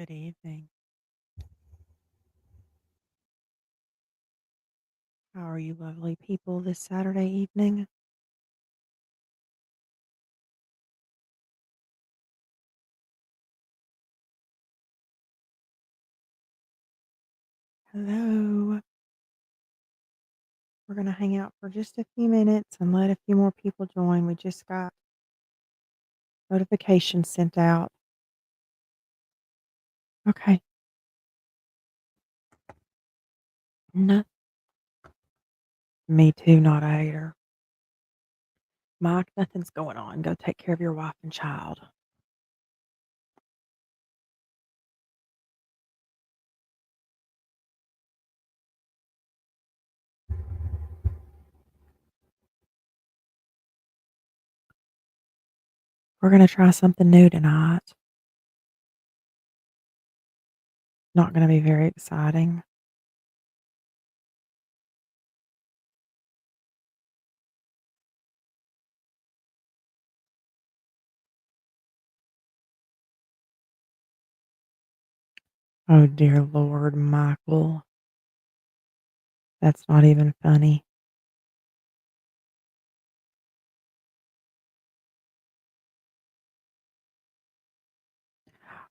Good evening. How are you lovely people this Saturday evening? Hello. We're going to hang out for just a few minutes and let a few more people join. We just got notifications sent out. Okay. No, me too, not a hater. Mike, nothing's going on. Go take care of your wife and child. We're going to try something new tonight. Not going to be very exciting. Oh, dear Lord, Michael. That's not even funny.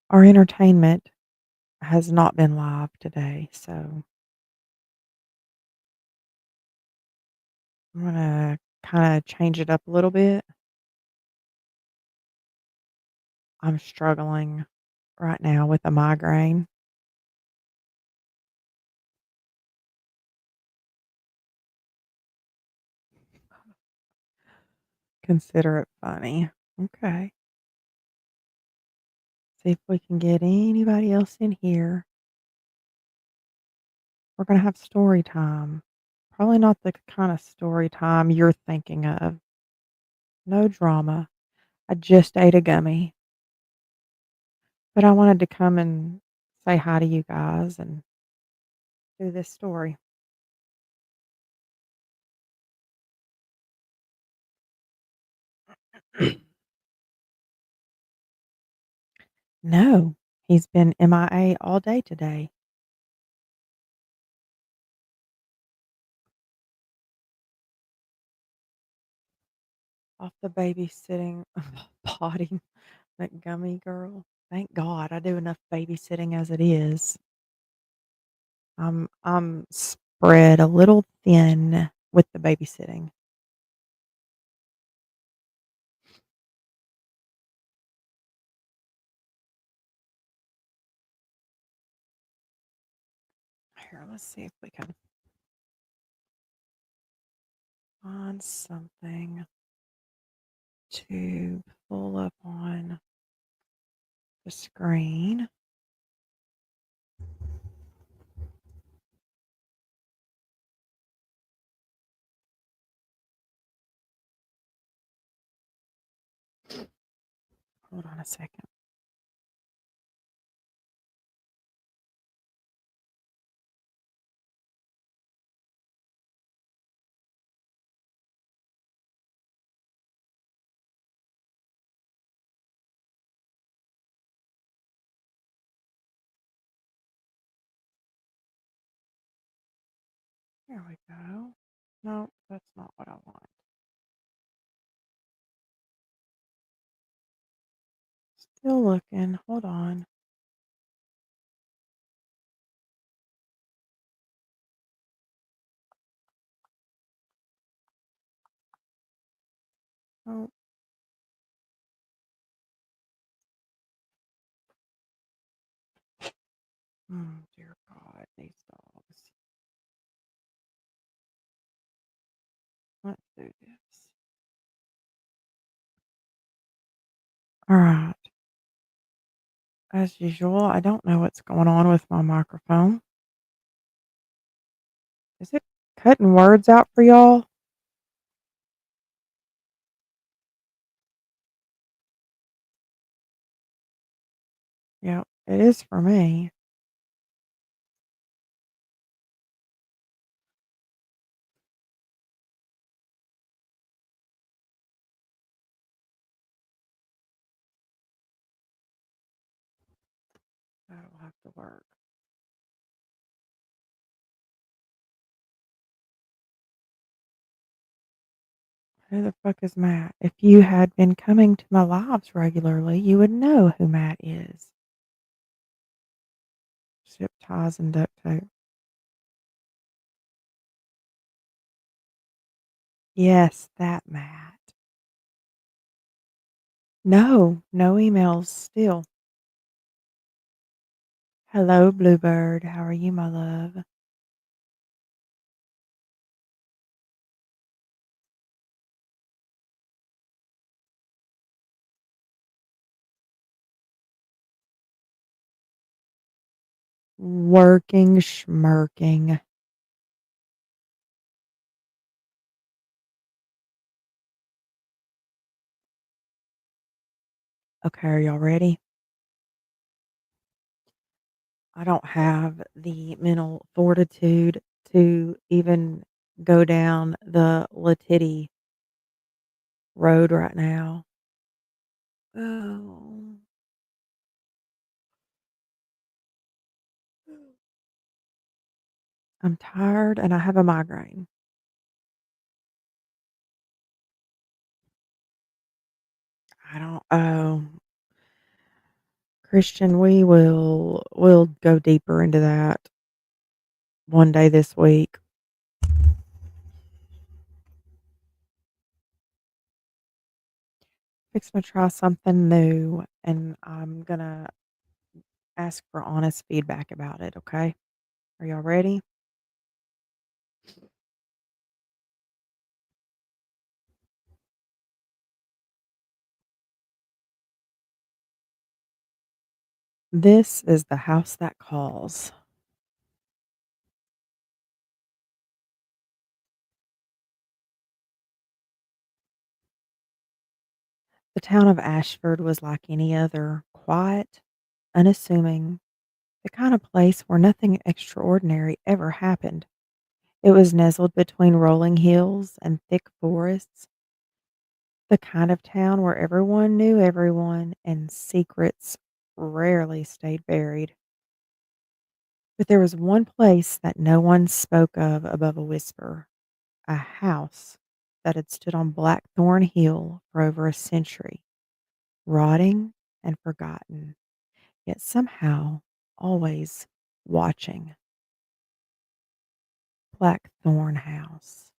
Our entertainment has not been live today, so I'm gonna kinda change it up a little bit. I'm struggling right now with a migraine. Consider it funny. Okay. See if we can get anybody else in here. We're gonna have story time. Probably not the kind of story time you're thinking of. No drama. I just ate a gummy, but I wanted to come and say hi to you guys and do this story. No, he's been MIA all day today. Off the babysitting potty, that gummy girl. Thank God I do enough babysitting as it is. I'm spread a little thin with the babysitting. Here, let's see if we can find something to pull up on the screen. Hold on a second. There we go. No, that's not what I want. Still looking. Hold on. Oh, dear God, these dogs. Let's do this. All right. As usual, I don't know what's going on with my microphone. Is it cutting words out for y'all? Yeah, it is for me. That'll have to work. Who the fuck is Matt? If you had been coming to my lives regularly, you would know who Matt is. Zip ties and duct tape. Yes, that Matt. No, no emails still. Hello, Bluebird. How are you, my love? Working, schmirking. Okay, are y'all ready? I don't have the mental fortitude to even go down the Latity road right now. Oh. I'm tired and I have a migraine. I don't Christian, we'll go deeper into that one day this week. Fixing to try something new and I'm gonna ask for honest feedback about it, okay? Are y'all ready? This is the house that calls. The town of Ashford was like any other, quiet, unassuming, the kind of place where nothing extraordinary ever happened. It was nestled between rolling hills and thick forests, the kind of town where everyone knew everyone and secrets rarely stayed buried. But there was one place that no one spoke of above a whisper, a house that had stood on Blackthorn Hill for over a century, rotting and forgotten, yet somehow always watching. Blackthorn House.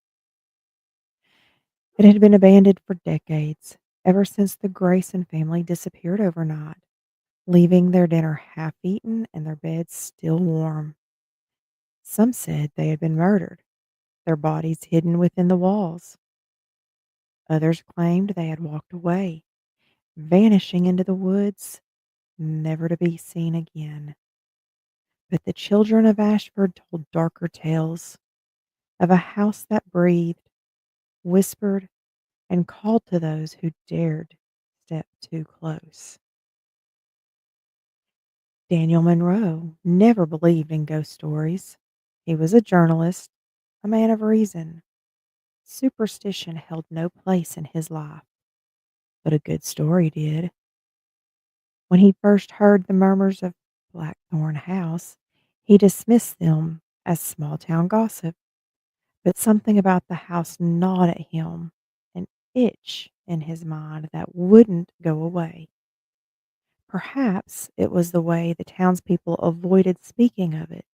It had been abandoned for decades, ever since the Grayson family disappeared overnight, leaving their dinner half eaten and their beds still warm. Some said they had been murdered, their bodies hidden within the walls. Others claimed they had walked away, vanishing into the woods, never to be seen again. But the children of Ashford told darker tales of a house that breathed, whispered, and called to those who dared step too close. Daniel Monroe never believed in ghost stories. He was a journalist, a man of reason. Superstition held no place in his life, but a good story did. When he first heard the murmurs of Blackthorn House, he dismissed them as small town gossip, but something about the house gnawed at him, an itch in his mind that wouldn't go away. Perhaps it was the way the townspeople avoided speaking of it,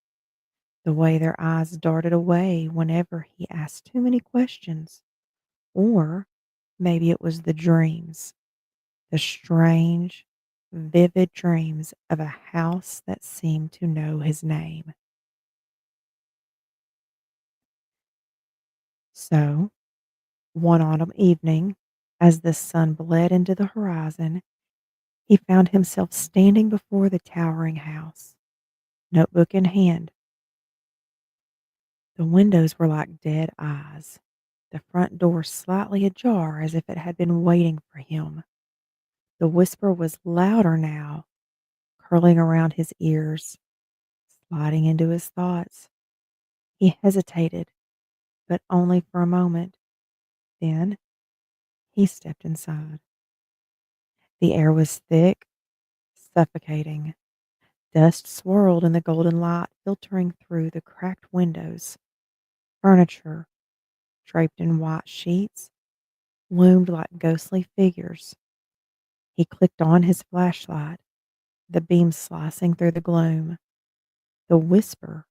the way their eyes darted away whenever he asked too many questions. Or maybe it was the dreams, the strange, vivid dreams of a house that seemed to know his name. So, one autumn evening, as the sun bled into the horizon, he found himself standing before the towering house, notebook in hand. The windows were like dead eyes, the front door slightly ajar as if it had been waiting for him. The whisper was louder now, curling around his ears, sliding into his thoughts. He hesitated, but only for a moment. Then he stepped inside. The air was thick, suffocating. Dust swirled in the golden light filtering through the cracked windows. Furniture, draped in white sheets, loomed like ghostly figures. He clicked on his flashlight, the beam slicing through the gloom. The whisper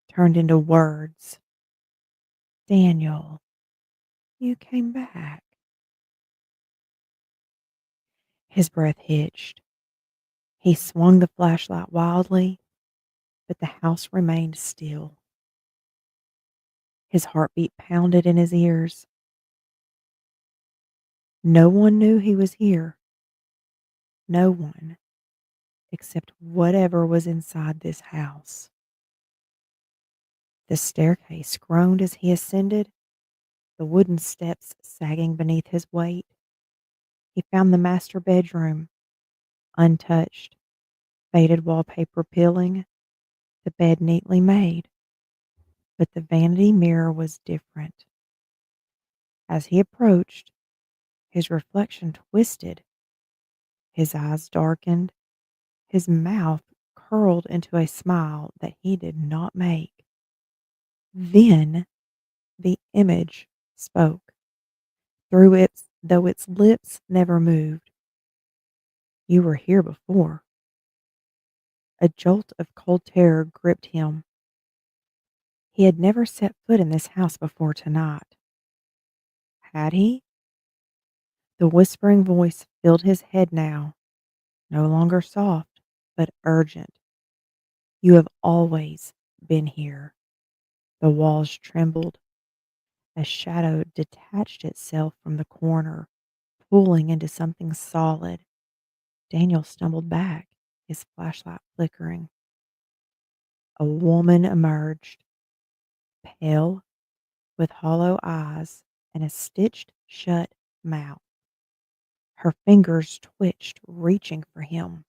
turned into words. Daniel, you came back. His breath hitched. He swung the flashlight wildly, but the house remained still. His heartbeat pounded in his ears. No one knew he was here. No one, except whatever was inside this house. The staircase groaned as he ascended, the wooden steps sagging beneath his weight. He found the master bedroom, untouched, faded wallpaper peeling, the bed neatly made. But the vanity mirror was different. As he approached, his reflection twisted, his eyes darkened, his mouth curled into a smile that he did not make. Then the image spoke, though its lips never moved. You were here before. A jolt of cold terror gripped him. He had never set foot in this house before tonight. Had he? The whispering voice filled his head now, no longer soft, but urgent. You have always been here. The walls trembled. A shadow detached itself from the corner, pulling into something solid. Daniel stumbled back, his flashlight flickering. A woman emerged, pale, with hollow eyes and a stitched shut mouth. Her fingers twitched, reaching for him.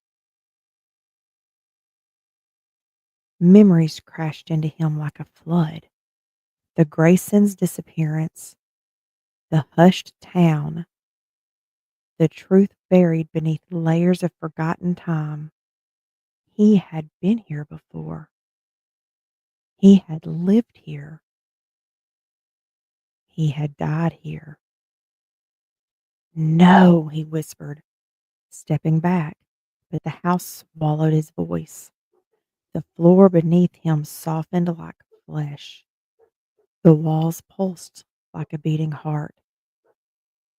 Memories crashed into him like a flood. The Graysons' disappearance, the hushed town, the truth buried beneath layers of forgotten time. He had been here before. He had lived here. He had died here. No, he whispered, stepping back, but the house swallowed his voice. The floor beneath him softened like flesh. The walls pulsed like a beating heart.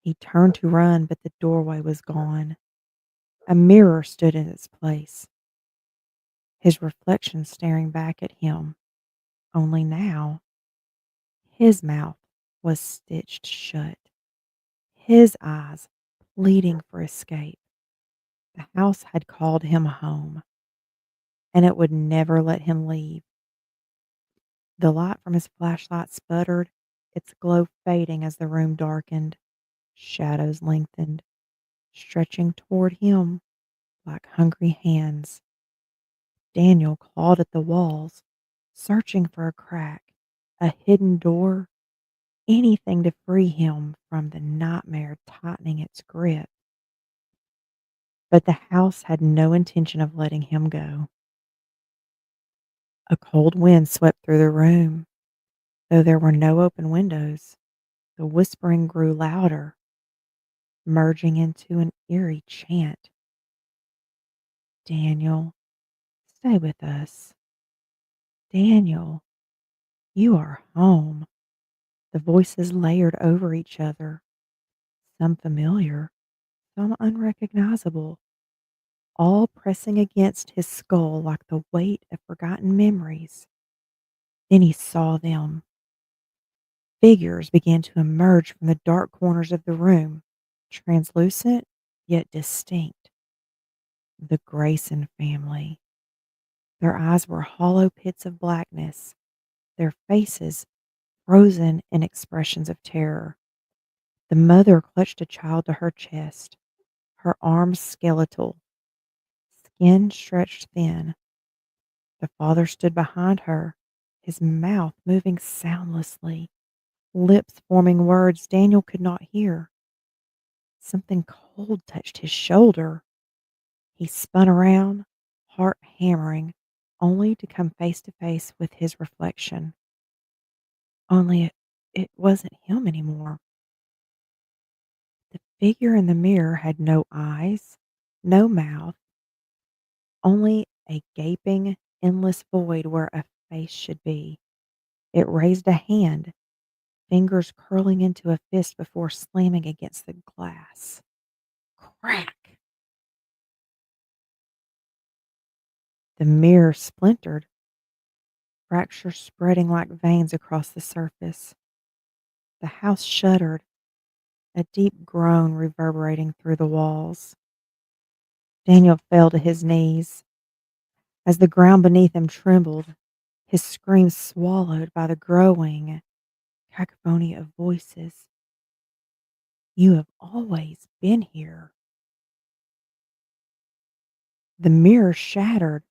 He turned to run, but the doorway was gone. A mirror stood in its place, his reflection staring back at him. Only now, his mouth was stitched shut, his eyes pleading for escape. The house had called him home, and it would never let him leave. The light from his flashlight sputtered, its glow fading as the room darkened. Shadows lengthened, stretching toward him like hungry hands. Daniel clawed at the walls, searching for a crack, a hidden door, anything to free him from the nightmare tightening its grip. But the house had no intention of letting him go. A cold wind swept through the room. Though there were no open windows, the whispering grew louder, merging into an eerie chant. Daniel, stay with us. Daniel, you are home. The voices layered over each other, some familiar, some unrecognizable, all pressing against his skull like the weight of forgotten memories. Then he saw them. Figures began to emerge from the dark corners of the room, translucent yet distinct. The Grayson family. Their eyes were hollow pits of blackness, their faces frozen in expressions of terror. The mother clutched a child to her chest, her arms skeletal, skin stretched thin. The father stood behind her, his mouth moving soundlessly, lips forming words Daniel could not hear. Something cold touched his shoulder. He spun around, heart hammering, only to come face to face with his reflection. Only it wasn't him anymore. The figure in the mirror had no eyes, no mouth, only a gaping, endless void where a face should be. It raised a hand, fingers curling into a fist before slamming against the glass. Crack! The mirror splintered, fractures spreading like veins across the surface. The house shuddered, a deep groan reverberating through the walls. Daniel fell to his knees. As the ground beneath him trembled, his screams swallowed by the growing cacophony of voices. You have always been here. The mirror shattered.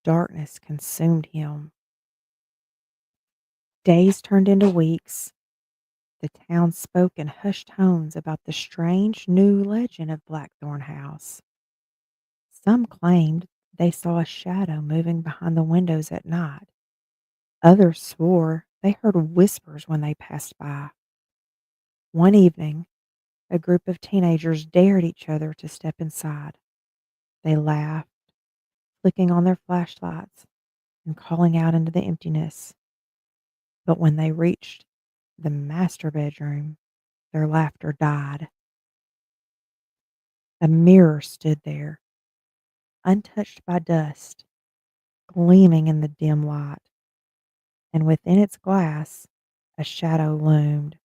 Darkness consumed him. Days turned into weeks. The town spoke in hushed tones about the strange new legend of Blackthorn House. Some claimed they saw a shadow moving behind the windows at night. Others swore they heard whispers when they passed by. One evening, a group of teenagers dared each other to step inside. They laughed, flicking on their flashlights and calling out into the emptiness. But when they reached the master bedroom, their laughter died. A mirror stood there, untouched by dust, gleaming in the dim light, and within its glass a shadow loomed.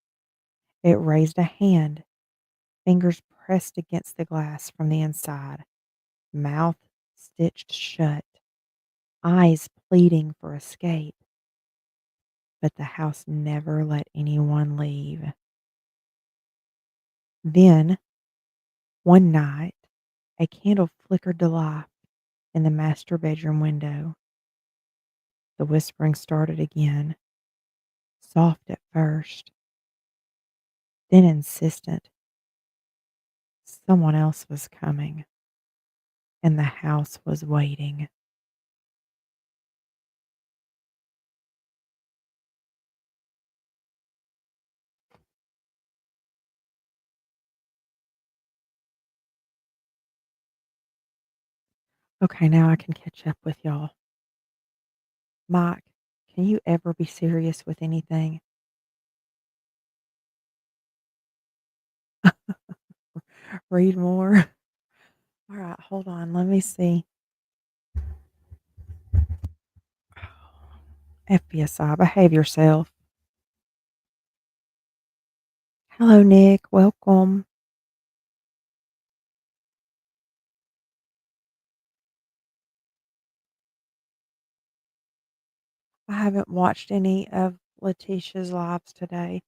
It raised a hand, fingers pressed against the glass from the inside, mouth stitched shut, eyes pleading for escape. But the house never let anyone leave. Then, one night, a candle flickered to life in the master bedroom window. The whispering started again, soft at first, then insistent. Someone else was coming, and the house was waiting. Okay, now I can catch up with y'all. Mike, can you ever be serious with anything? Read more? All right, hold on. Let me see. FBSI, behave yourself. Hello, Nick. Welcome. I haven't watched any of Letitia's lives today.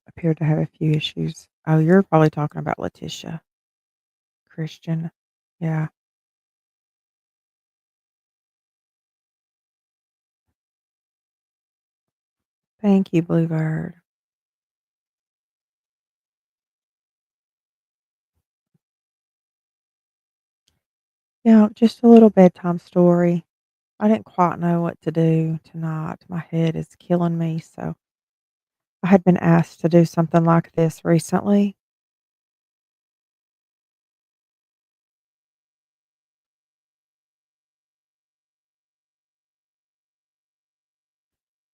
Appeared to have a few issues. Oh, you're probably talking about Letitia. Christian. Yeah. Thank you, Bluebird. Yeah, just a little bedtime story. I didn't quite know what to do tonight. My head is killing me. So I had been asked to do something like this recently.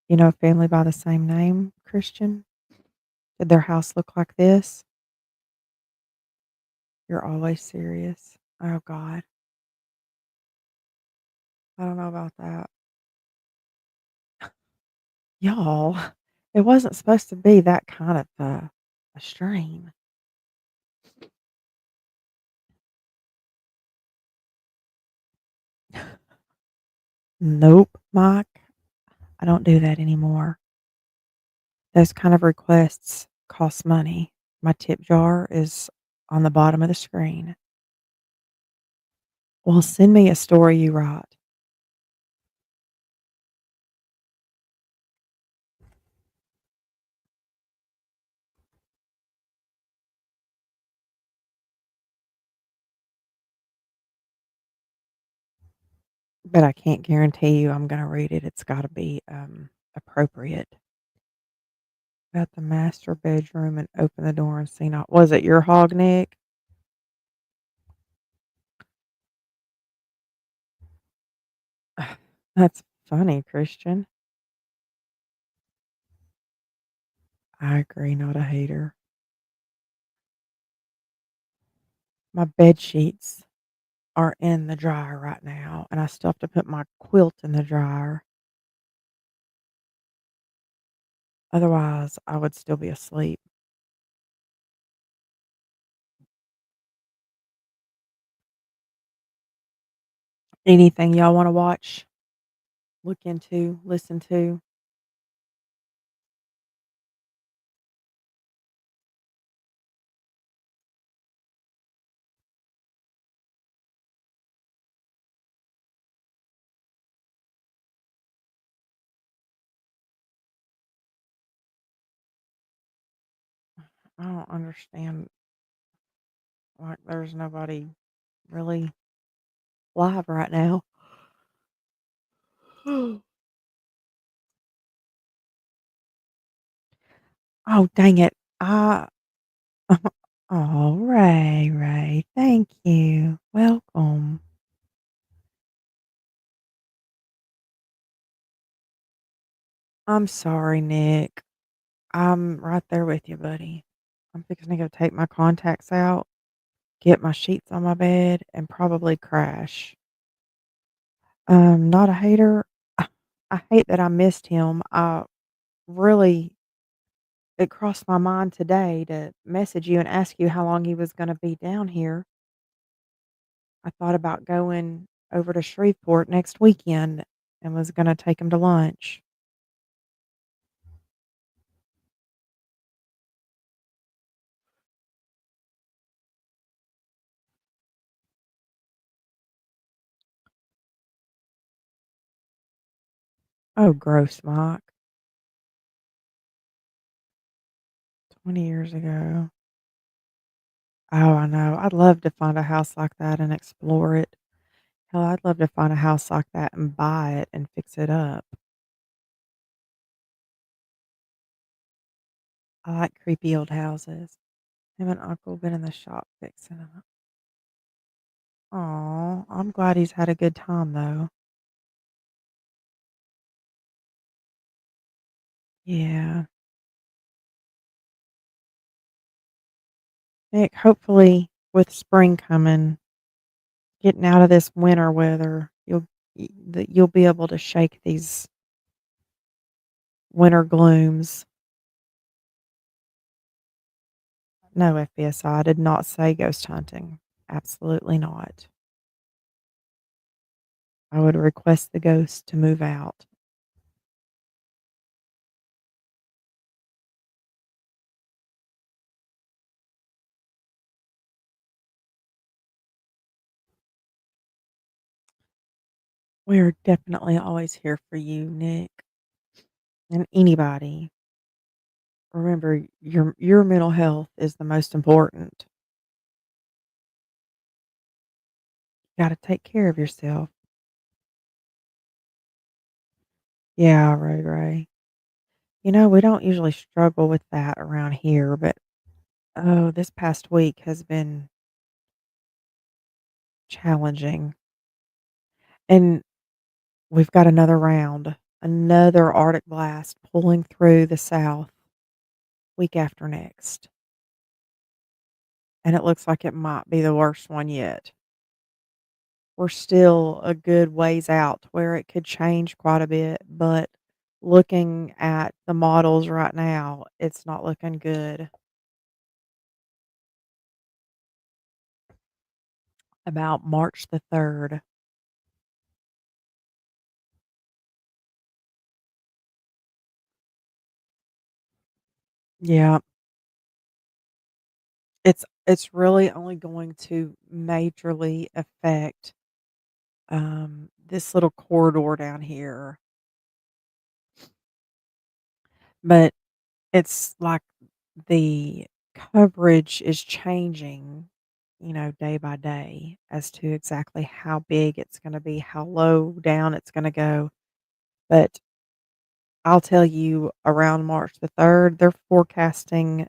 You know, family by the same name, Christian. Did their house look like this? You're always serious. Oh, God. I don't know about that. Y'all, it wasn't supposed to be that kind of a stream. Nope, Mike. I don't do that anymore. Those kind of requests cost money. My tip jar is on the bottom of the screen. Well, send me a story you write. but I can't guarantee you I'm gonna read it. It's gotta be, appropriate. Got the master bedroom and open the door and see not was it your hog, Nick? That's funny, Christian. I agree, not a hater. My bed sheets are in the dryer right now, and I still have to put my quilt in the dryer. Otherwise, I would still be asleep. Anything y'all wanna watch, look into, listen to? I don't understand, like, there's nobody really live right now. Oh, dang it. Oh, Ray, Ray, thank you. Welcome. I'm sorry, Nick. I'm right there with you, buddy. I'm fixing to go take my contacts out, get my sheets on my bed, and probably crash. Not a hater. I hate that I missed him. I really it crossed my mind today to message you and ask you how long he was gonna be down here. I thought about going over to Shreveport next weekend and was gonna take him to lunch. Oh, gross, Mike. 20 years ago. Oh, I know. I'd love to find a house like that and explore it. Hell, I'd love to find a house like that and buy it and fix it up. I like creepy old houses. Him and uncle been in the shop fixing them. Aw, I'm glad he's had a good time though. Yeah. Nick, hopefully with spring coming, getting out of this winter weather, you'll be able to shake these winter glooms. No, FBSI, I did not say ghost hunting. Absolutely not. I would request the ghost to move out. We're definitely always here for you, Nick, and anybody. Remember, your mental health is the most important. You gotta take care of yourself. Yeah, Ray. We don't usually struggle with that around here, but oh, this past week has been challenging. And we've got another round, another Arctic blast pulling through the South week after next. And it looks like it might be the worst one yet. We're still a good ways out to where it could change quite a bit, but looking at the models right now, it's not looking good. About March the 3rd. Yeah, it's really only going to majorly affect, this little corridor down here, but it's like the coverage is changing day by day as to exactly how big it's gonna be, how low down it's gonna go, but I'll tell you around March the 3rd, they're forecasting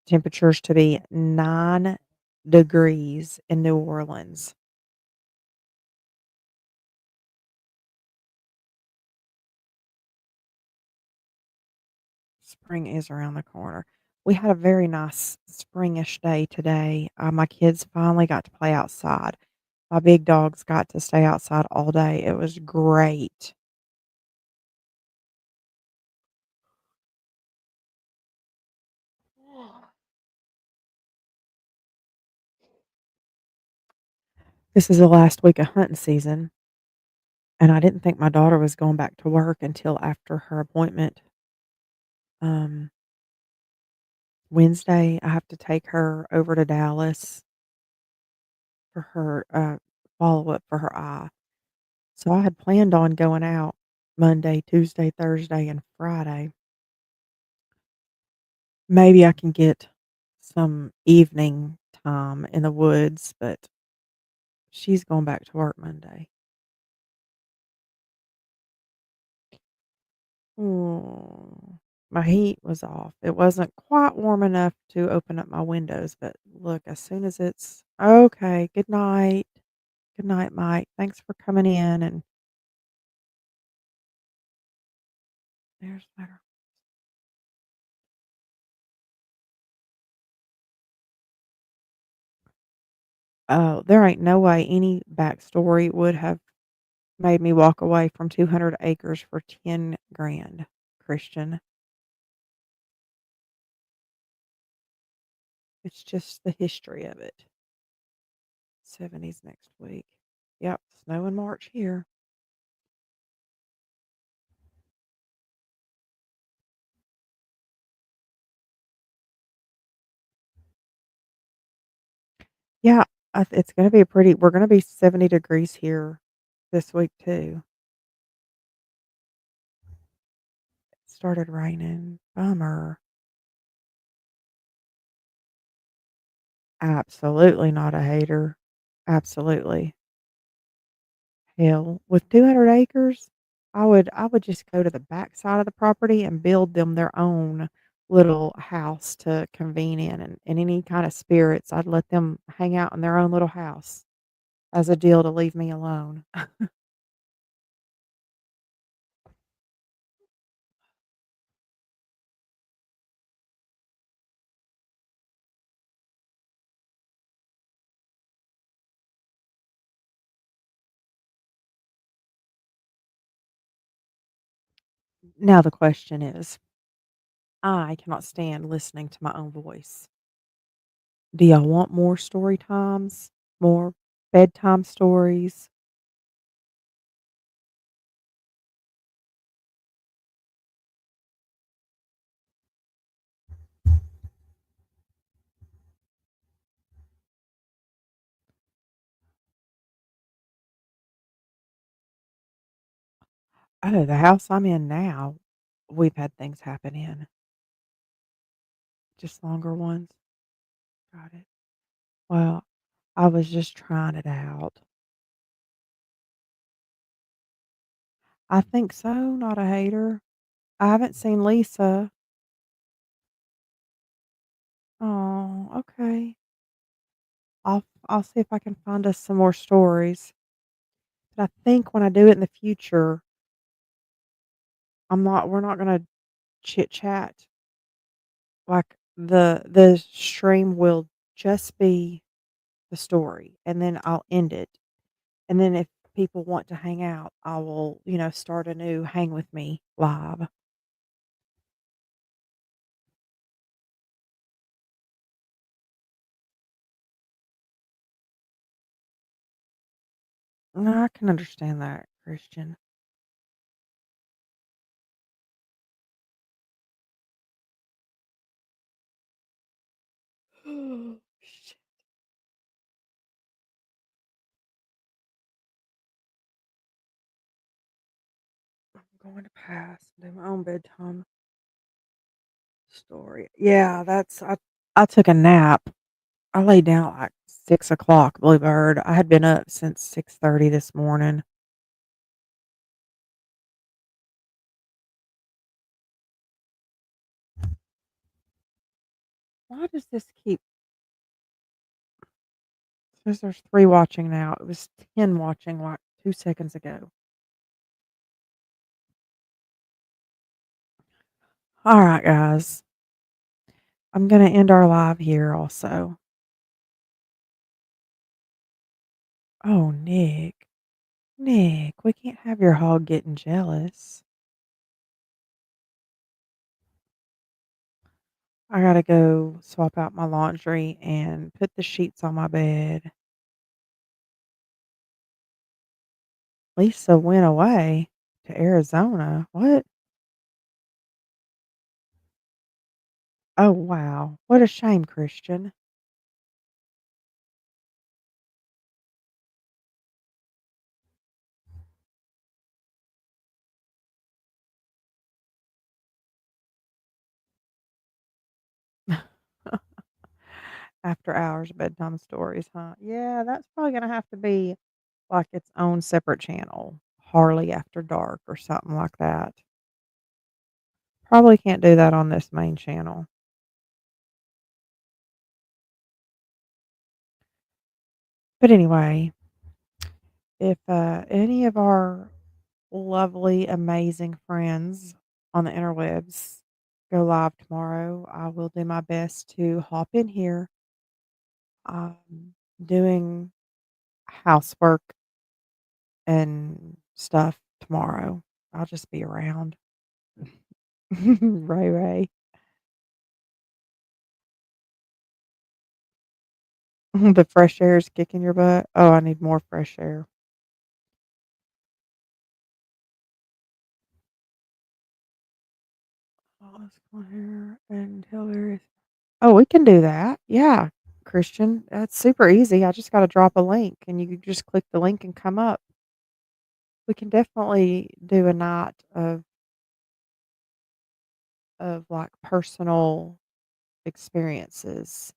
temperatures to be 9 degrees in New Orleans. Spring is around the corner. We had a very nice springish day today. My kids finally got to play outside. My big dogs got to stay outside all day. It was great. This is the last week of hunting season, and I didn't think my daughter was going back to work until after her appointment. Um, Wednesday, I have to take her over to Dallas for her follow-up for her eye. So I had planned on going out Monday, Tuesday, Thursday, and Friday. Maybe I can get some evening time in the woods, but she's going back to work Monday. Mm, my heat was off. It wasn't quite warm enough to open up my windows, but look, as soon as it's okay, good night. Good night, Mike. Thanks for coming in. And there's better. Oh, there ain't no way any backstory would have made me walk away from 200 acres for 10 grand, Christian. It's just the history of it. 70s next week. Yep, snow in March here. Yeah, it's gonna be a pretty we're gonna be 70 degrees here this week too. It started raining. Bummer. Absolutely not a hater. Absolutely. Hell, with 200 acres, I would just go to the back side of the property and build them their own little house to convene in, and any kind of spirits, I'd let them hang out in their own little house as a deal to leave me alone. Now the question is, I cannot stand listening to my own voice. Do y'all want more story times? More bedtime stories? Oh, the house I'm in now, we've had things happen in. Just longer ones. Got it. Well, I was just trying it out. I think so, not a hater. I haven't seen Lisa. Oh, okay. I'll see if I can find us some more stories. But I think when I do it in the future, we're not gonna chit chat. Like the stream will just be the story, and then I'll end it. And then if people want to hang out, I will, start a new hang with me live. No, I can understand that, Christian. Shit, I'm going to pass and do my own bedtime story. Yeah, I took a nap. I laid down at like 6 o'clock, Bluebird. I had been up since 6:30 this morning. Why does this keep says there's 3 watching now. It was 10 watching, like, 2 seconds ago. Alright, guys. I'm gonna end our live here also. Oh, Nick. Nick, we can't have your hog getting jealous. I gotta go swap out my laundry and put the sheets on my bed. Lisa went away to Arizona. What? Oh, wow. What a shame, Christian. After hours bedtime stories, huh? Yeah, that's probably gonna have to be like its own separate channel. Harley After Dark or something like that. Probably can't do that on this main channel. But anyway, if any of our lovely, amazing friends on the interwebs go live tomorrow, I will do my best to hop in here. Doing housework and stuff tomorrow. I'll just be around. Ray Ray. The fresh air is kicking your butt. Oh, I need more fresh air. Oh, let's go here and Hillary. Oh, we can do that. Yeah, Christian. That's super easy. I just got to drop a link and you can just click the link and come up. We can definitely do a night of like personal experiences.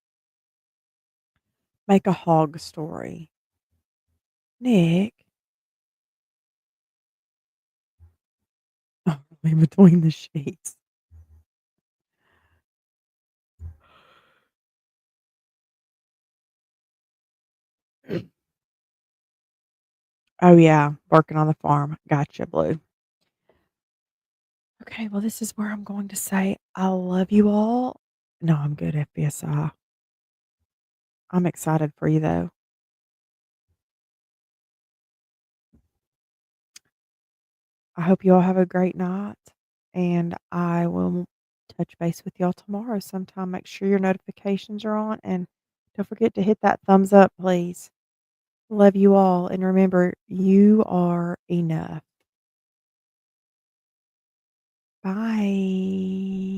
Make a hog story. Nick. Oh, in between the sheets. Oh, yeah, working on the farm. Gotcha, Blue. Okay, well, this is where I'm going to say I love you all. No, I'm good, FBSI. I'm excited for you, though. I hope you all have a great night, and I will touch base with y'all tomorrow sometime. Make sure your notifications are on, and don't forget to hit that thumbs up, please. Love you all, and remember, you are enough. Bye.